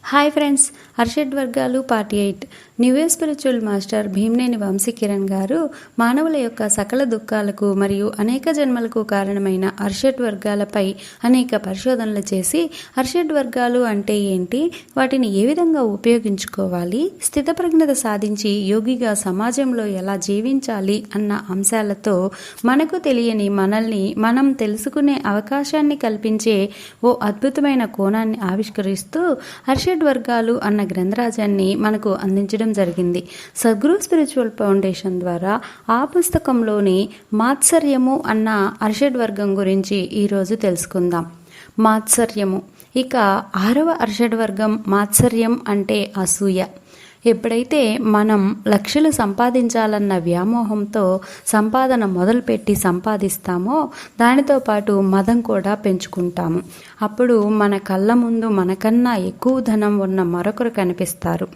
Hi friends, అర్షడ్ వర్గాలు part 8. New spiritual master Bhimneni Vamshikiran గారు మానవుల యొక్క సకల దుఃఖాలకు మరియు అనేక జన్మలకు కారణమైన అర్షడ్ వర్గాలపై అనేక పరిశోధనలు చేసి అర్షడ్ వర్గాలు అంటే ఏంటి, వాటిని ఏ విధంగా ఉపయోగించుకోవాలి, స్థితప్రజ్ఞత సాధించి యోగిగా సమాజంలో ఎలా జీవించాలి అన్న అంశాలతో మనకు తెలియని మనల్ని మనం తెలుసుకునే అవకాశాన్ని కల్పించే ఓ అద్భుతమైన కోణాన్ని ఆవిష్కరిస్తూ అర్షడ్ వర్గాలు అన్న గ్రంథరాజాన్ని మనకు అందించడం జరిగింది. సద్గురు స్పిరిచువల్ ఫౌండేషన్ ద్వారా ఆ పుస్తకంలోని మాత్సర్యము అన్న అర్షడ్ వర్గం గురించి ఈరోజు తెలుసుకుందాం. మాత్సర్యము. ఇక 6వ అర్షడ్ వర్గం మాత్సర్యం అంటే అసూయ. ఎప్పుడైతే మనం లక్షలు సంపాదించాలన్న వ్యామోహంతో సంపాదన మొదలుపెట్టి సంపాదిస్తామో దానితో పాటు మదం కూడా పెంచుకుంటాము. అప్పుడు మన కళ్ళ ముందు మనకన్నా ఎక్కువ ధనం ఉన్న మరొకరు కనిపిస్తారు.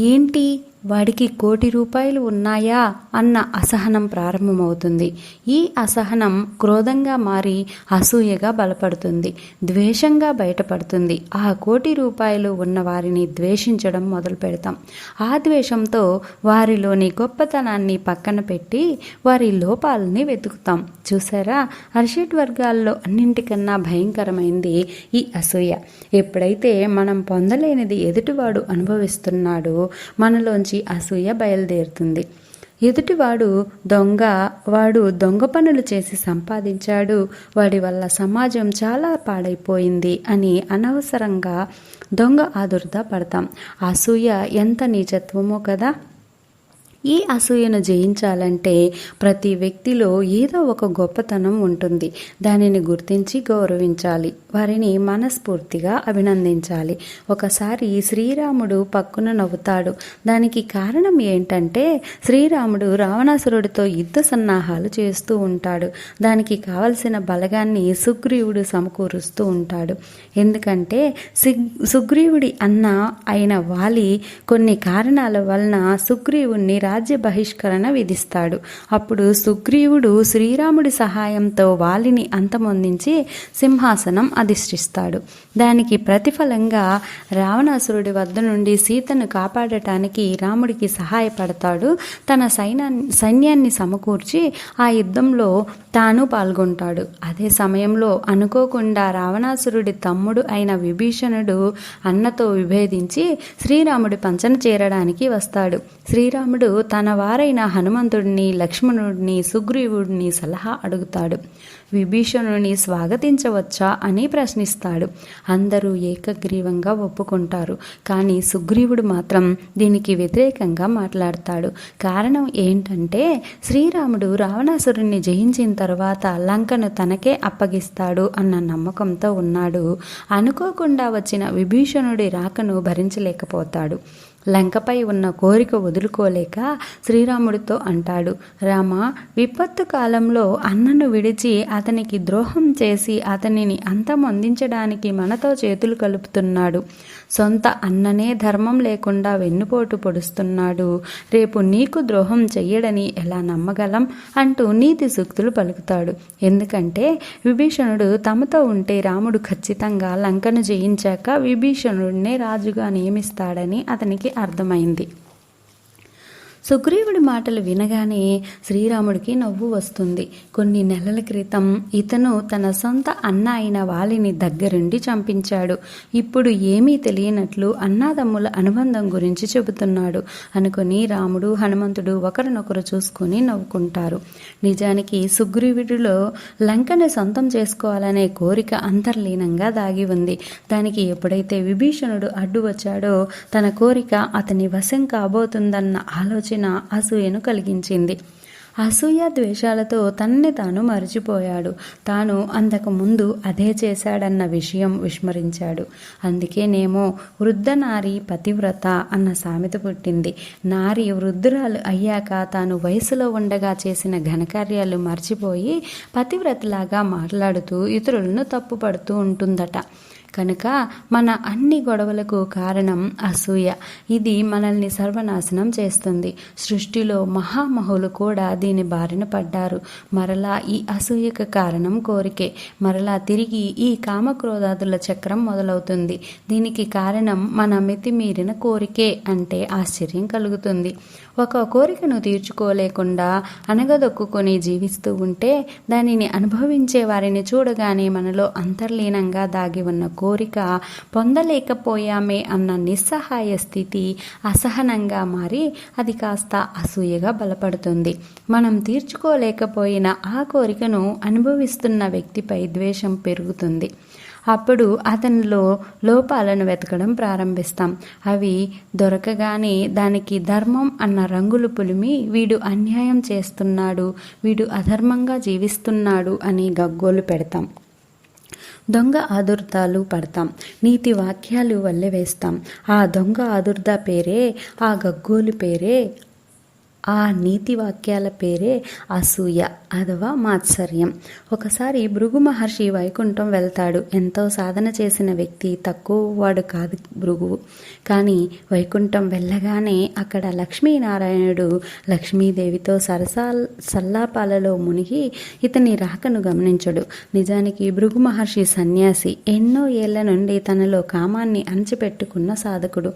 ఏంటి, వాడికి 1 కోటి రూపాయలు ఉన్నాయా అన్న అసహనం ప్రారంభమవుతుంది. ఈ అసహనం క్రోధంగా మారి అసూయగా బలపడుతుంది, ద్వేషంగా బయటపడుతుంది. ఆ 1 కోటి రూపాయలు ఉన్న వారిని ద్వేషించడం మొదలు పెడతాం. ఆ ద్వేషంతో వారిలోని గొప్పతనాన్ని పక్కన పెట్టి వారి లోపాలని వెతుకుతాం. చూసారా, అర్షడ్ వర్గాల్లో అన్నింటికన్నా భయంకరమైంది ఈ అసూయ. ఎప్పుడైతే మనం పొందలేనిది ఎదుటివాడు అనుభవిస్తున్నాడో మనలోంచి అసూయ బయలుదేరుతుంది. ఎదుటివాడు దొంగ, వాడు దొంగ పనులు చేసి సంపాదించాడు, వాడి వల్ల సమాజం చాలా పాడైపోయింది అని అనవసరంగా దొంగ ఆదుర్దా పడతాం. అసూయ ఎంత నీచత్వమో కదా. ఈ అసూయను జయించాలంటే ప్రతి వ్యక్తిలో ఏదో ఒక గొప్పతనం ఉంటుంది. దానిని గుర్తించి గౌరవించాలి, వారిని మనస్ఫూర్తిగా అభినందించాలి. ఒకసారి శ్రీరాముడు పక్కున నవ్వుతాడు. దానికి కారణం ఏంటంటే శ్రీరాముడు రావణాసురుడితో యుద్ధ సన్నాహాలు చేస్తూ ఉంటాడు. దానికి కావలసిన బలగాన్ని సుగ్రీవుడు సమకూరుస్తూ ఉంటాడు. ఎందుకంటే సుగ్రీవుడి అన్న అయిన వాలి కొన్ని కారణాల వలన సుగ్రీవుణ్ణి రాజ్య బహిష్కరణ విధిస్తాడు. అప్పుడు సుగ్రీవుడు శ్రీరాముడి సహాయంతో వాలిని అంతమొందించి సింహాసనం అధిష్ఠిస్తాడు. దానికి ప్రతిఫలంగా రావణాసురుడి వద్ద నుండి సీతను కాపాడటానికి రాముడికి సహాయపడతాడు. తన సైన్యాన్ని సమకూర్చి ఆ యుద్ధంలో తాను పాల్గొంటాడు. అదే సమయంలో అనుకోకుండా రావణాసురుడి తమ్ముడు అయిన విభీషణుడు అన్నతో విభేదించి శ్రీరాముడి పంచన చేరడానికి వస్తాడు. శ్రీరాముడు తన వారైన హనుమంతుడిని, లక్ష్మణుడిని, సుగ్రీవుడిని సలహా అడుగుతాడు. విభీషణుని స్వాగతించవచ్చా అని ప్రశ్నిస్తాడు. అందరూ ఏకగ్రీవంగా ఒప్పుకుంటారు. కానీ సుగ్రీవుడు మాత్రం దీనికి వ్యతిరేకంగా మాట్లాడతాడు. కారణం ఏంటంటే శ్రీరాముడు రావణాసురుణ్ణి జయించిన తర్వాత లంకను తనకే అప్పగిస్తాడు అన్న నమ్మకంతో ఉన్నాడు. అనుకోకుండా వచ్చిన విభీషణుడి రాకను భరించలేకపోతాడు. లంకపై ఉన్న కోరిక వదులుకోలేక శ్రీరాముడితో అంటాడు, రామ, విపత్తు కాలంలో అన్నను విడిచి అతనికి ద్రోహం చేసి అతనిని అంతమొందించడానికి మనతో చేతులు కలుపుతున్నాడు. సొంత అన్ననే ధర్మం లేకుండా వెన్నుపోటు పొడుస్తున్నాడు. రేపు నీకు ద్రోహం చెయ్యడని ఎలా నమ్మగలం అంటూ నీతి సూక్తులు పలుకుతాడు. ఎందుకంటే విభీషణుడు తమతో ఉంటే రాముడు ఖచ్చితంగా లంకను జయించాక విభీషణుడినే రాజుగా నియమిస్తాడని అతనికి అర్థమైంది. సుగ్రీవుడి మాటలు వినగానే శ్రీరాముడికి నవ్వు వస్తుంది. కొన్ని నెలల క్రితం ఇతను తన సొంత అన్న అయిన వాలిని దగ్గరుండి చంపించాడు. ఇప్పుడు ఏమీ తెలియనట్లు అన్నాదమ్ముల అనుబంధం గురించి చెబుతున్నాడు అనుకుని రాముడు, హనుమంతుడు ఒకరినొకరు చూసుకుని నవ్వుకుంటారు. నిజానికి సుగ్రీవుడిలో లంకను సొంతం చేసుకోవాలనే కోరిక అంతర్లీనంగా దాగి ఉంది. దానికి ఎప్పుడైతే విభీషణుడు అడ్డు వచ్చాడో తన కోరిక అతని వశం కాబోతుందన్న ఆలోచన అసూయను కలిగించింది. అసూయ ద్వేషాలతో తనని తాను మరిచిపోయాడు. తాను అంతకు ముందు అదే చేశాడన్న విషయం విస్మరించాడు. అందుకేనేమో వృద్ధ నారి పతివ్రత అన్న సామెత పుట్టింది. నారి వృద్ధురాలు అయ్యాక తాను వయసులో ఉండగా చేసిన ఘనకార్యాలు మర్చిపోయి పతివ్రతలాగా మాట్లాడుతూ ఇతరులను తప్పుపడుతూ ఉంటుందట. కనుక మన అన్ని గొడవలకు కారణం అసూయ. ఇది మనల్ని సర్వనాశనం చేస్తుంది. సృష్టిలో మహామహులు కూడా దీని బారిన పడ్డారు. మరలా ఈ అసూయకు కారణం కోరికే. మరలా తిరిగి ఈ కామక్రోధాదుల చక్రం మొదలవుతుంది. దీనికి కారణం మన మితిమీరిన కోరికే అంటే ఆశ్చర్యం కలుగుతుంది. ఒక కోరికను తీర్చుకోలేకుండా అనగదొక్కుని జీవిస్తూ ఉంటే దానిని అనుభవించే వారిని చూడగానే మనలో అంతర్లీనంగా దాగి ఉన్న కోరిక పొందలేకపోయామే అన్న నిస్సహాయ స్థితి అసహనంగా మారి అది కాస్త అసూయగా బలపడుతుంది. మనం తీర్చుకోలేకపోయిన ఆ కోరికను అనుభవిస్తున్న వ్యక్తిపై ద్వేషం పెరుగుతుంది. అప్పుడు అతనిలో లోపాలను వెతకడం ప్రారంభిస్తాం. అవి దొరకగానే దానికి ధర్మం అన్న రంగులు పులిమి వీడు అన్యాయం చేస్తున్నాడు, వీడు అధర్మంగా జీవిస్తున్నాడు అని గగ్గోలు పెడతాం. దొంగ ఆదుర్దాలు పడతాం. నీతి వాక్యాలు వల్లెవేస్తాం. ఆ దొంగ ఆదుర్ద పేరే, ఆ గగ్గోలు పేరే, ఆ నీతి వాక్యాల పేరే అసూయ అథవా మాత్సర్యం. ఒకసారి భృగు మహర్షి వైకుంఠం వెళ్తాడు. ఎంతో సాధన చేసిన వ్యక్తి, తక్కువ వాడు కాదు భృగువు. కానీ వైకుంఠం వెళ్ళగానే అక్కడ లక్ష్మీనారాయణుడు లక్ష్మీదేవితో సల్లాపాలలో మునిగి ఇతని రాకను గమనించడు. నిజానికి భృగు మహర్షి సన్యాసి, ఎన్నో ఏళ్ల నుండి తనలో కామాన్ని అణచిపెట్టుకున్న సాధకుడు.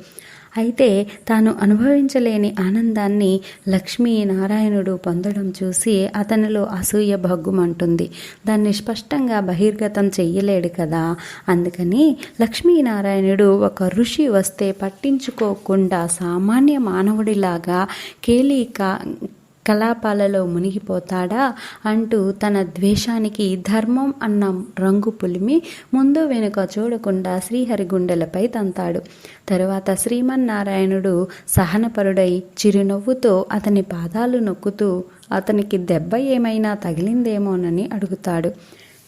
అయితే తాను అనుభవించలేని ఆనందాన్ని లక్ష్మీనారాయణుడు పొందడం చూసి అతనిలో అసూయ భగ్గుమంటుంది. దాన్ని స్పష్టంగా బహిర్గతం చెయ్యలేడు కదా. అందుకని లక్ష్మీనారాయణుడు ఒక ఋషి వస్తే పట్టించుకోకుండా సామాన్య మానవుడిలాగా కలాపాలలో మునిగిపోతాడా అంటూ తన ద్వేషానికి ధర్మం అన్న రంగు పులిమి ముందు వెనుక చూడకుండా శ్రీహరి గుండెలపై తంతాడు. తరువాత శ్రీమన్నారాయణుడు సహనపరుడై చిరునవ్వుతో అతని పాదాలు నొక్కుతూ అతనికి దెబ్బ ఏమైనా తగిలిందేమోనని అడుగుతాడు.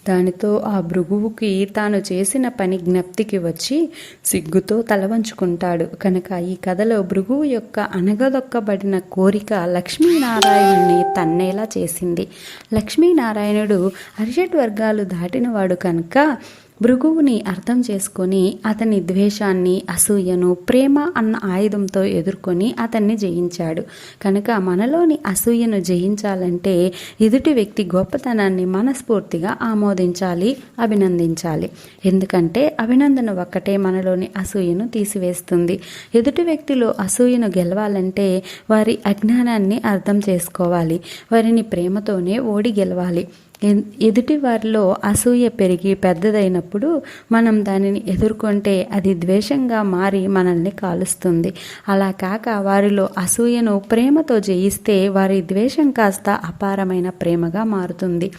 దానితో ఆ భృగువుకి తాను చేసిన పని జ్ఞప్తికి వచ్చి సిగ్గుతో తలవంచుకుంటాడు. కనుక ఈ కథలో భృగువు యొక్క అనగదొక్కబడిన కోరిక లక్ష్మీనారాయణుని తన్నేలా చేసింది. లక్ష్మీనారాయణుడు అరిషడ్ వర్గాలు దాటినవాడు కనుక భృగువుని అర్థం చేసుకొని అతని ద్వేషాన్ని, అసూయను ప్రేమ అన్న ఆయుధంతో ఎదుర్కొని అతన్ని జయించాడు. కనుక మనలోని అసూయను జయించాలంటే ఎదుటి వ్యక్తి గొప్పతనాన్ని మనస్ఫూర్తిగా ఆమోదించాలి, అభినందించాలి. ఎందుకంటే అభినందన ఒక్కటే మనలోని అసూయను తీసివేస్తుంది. ఎదుటి వ్యక్తిలో అసూయను గెలవాలంటే వారి అజ్ఞానాన్ని అర్థం చేసుకోవాలి. వారిని ప్రేమతోనే ఓడి గెలవాలి. ఎదుటి వారిలో అసూయ పెరిగి పెద్దదైనప్పుడు మనం దానిని ఎదుర్కొంటే అది ద్వేషంగా మారి మనల్ని కాలుస్తుంది. అలా కాక వారిలో అసూయను ప్రేమతో జయిస్తే వారి ద్వేషం కాస్త అపారమైన ప్రేమగా మారుతుంది.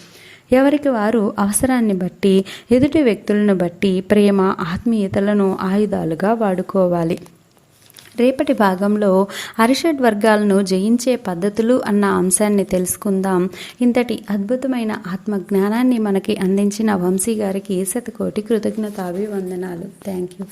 ఎవరికి వారు అవసరాన్ని బట్టి, ఎదుటి వ్యక్తులను బట్టి ప్రేమ, ఆత్మీయతలను ఆయుధాలుగా వాడుకోవాలి. రేపటి భాగంలో అరిషడ్ వర్గాలను జయించే పద్ధతులు అన్న అంశాన్ని తెలుసుకుందాం. ఇంతటి అద్భుతమైన ఆత్మజ్ఞానాన్ని మనకి అందించిన వంశీ గారికి శతకోటి కృతజ్ఞతాభివందనాలు. Thank you.